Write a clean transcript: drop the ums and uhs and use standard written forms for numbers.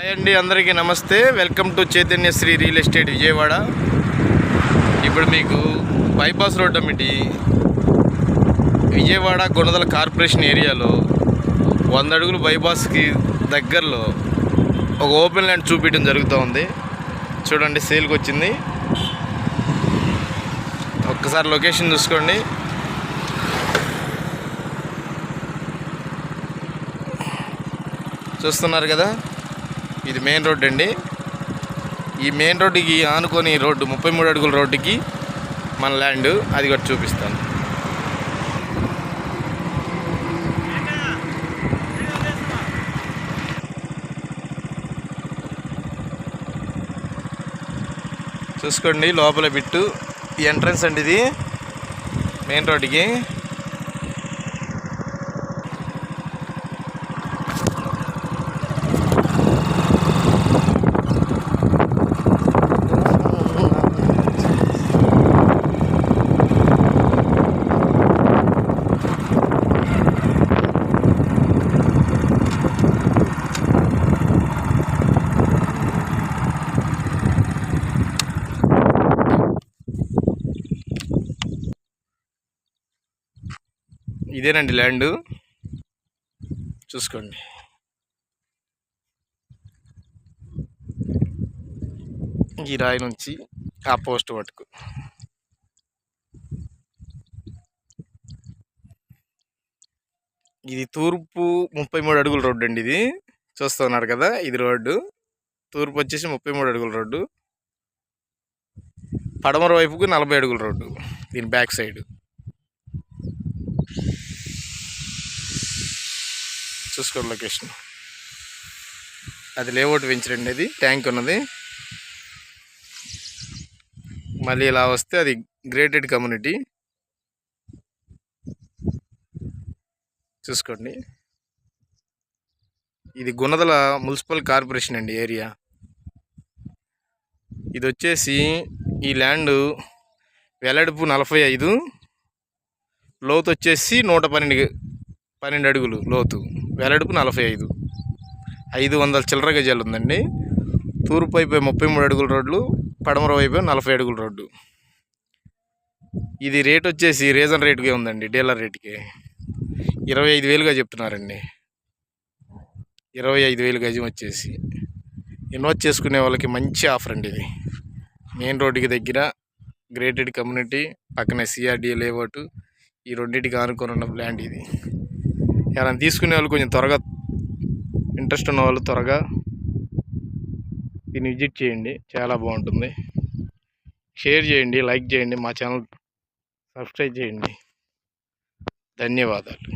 Hi అండి, అందరికీ నమస్తే. Welcome to Chaitanya Sri real estate Vijayawada. ఇప్పుడు మీకు బైపాస్ రోడ్ అమ్మిటి విజయవాడ గుణదల కార్పొరేషన్ ఏరియాలో 100 అడుగులు బైపాస్కి దగ్గరలో ఒక ఓపెన్ ల్యాండ్ చూపించడం జరుగుతూ ఉంది. చూడండి, సేల్కి వచ్చింది. ఒక్కసారి లొకేషన్ చూసుకోండి. చూస్తున్నారు కదా, ఇది మెయిన్ రోడ్ అండి. ఈ మెయిన్ రోడ్డుకి ఆనుకొని రోడ్డు 33 అడుగుల రోడ్డుకి మన ల్యాండ్, అది కూడా చూపిస్తాను. చూసుకోండి, లోపల బిట్టు ఎంట్రన్స్ అండి. ఇది మెయిన్ రోడ్డుకి. ఇదేనండి ల్యాండ్, చూసుకోండి. ఈ రాయి నుంచి ఆ పోస్ట్ వరకు ఇది తూర్పు 33 అడుగుల రోడ్డు అండి. ఇది చూస్తున్నారు కదా, ఇది రోడ్డు తూర్పు వచ్చేసి 33 అడుగుల రోడ్డు. పడమర వైపుకు 40 అడుగుల రోడ్డు దీని బ్యాక్ సైడ్. చూసుకోండి లొకేషన్. అది లేఅవుట్ వెంచర్ అండి. అది ట్యాంక్ ఉన్నది. మళ్ళీ ఇలా వస్తే అది గ్రేటెడ్ కమ్యూనిటీ. చూసుకోండి, ఇది గుణదల మున్సిపల్ కార్పొరేషన్ అండి ఏరియా. ఇది వచ్చేసి ఈ ల్యాండ్ వెడల్పు 45, లోతు వచ్చేసి 112 అడుగులు లోతు, వెడల్పు 45, 500 చిల్లర గజాలు ఉందండి. తూర్పు వైపు 33 అడుగుల రోడ్లు, పడమర వైపు 40 అడుగుల రోడ్డు. ఇది రేట్ వచ్చేసి రీజన్ రేటుకే ఉందండి, డీలర్ రేటుకే 25,000గా చెప్తున్నారండి. 25,000 గజం వచ్చేసి ఇన్వెస్ట్ చేసుకునే వాళ్ళకి మంచి ఆఫర్ అండి. ఇది మెయిన్ రోడ్డుకి దగ్గర, గ్రేటెడ్ కమ్యూనిటీ పక్కనే సిఆర్డిఏ లేఅవుట్, ఈ రెండింటికి ఆనుకొని ఉన్న ల్యాండ్ ఇది. ఎవరైనా తీసుకునే వాళ్ళు కొంచెం త్వరగా, ఇంట్రెస్ట్ ఉన్న వాళ్ళు త్వరగా దీన్ని విజిట్ చేయండి. చాలా బాగుంటుంది. షేర్ చేయండి, లైక్ చేయండి, మా ఛానల్ సబ్స్క్రైబ్ చేయండి. ధన్యవాదాలు.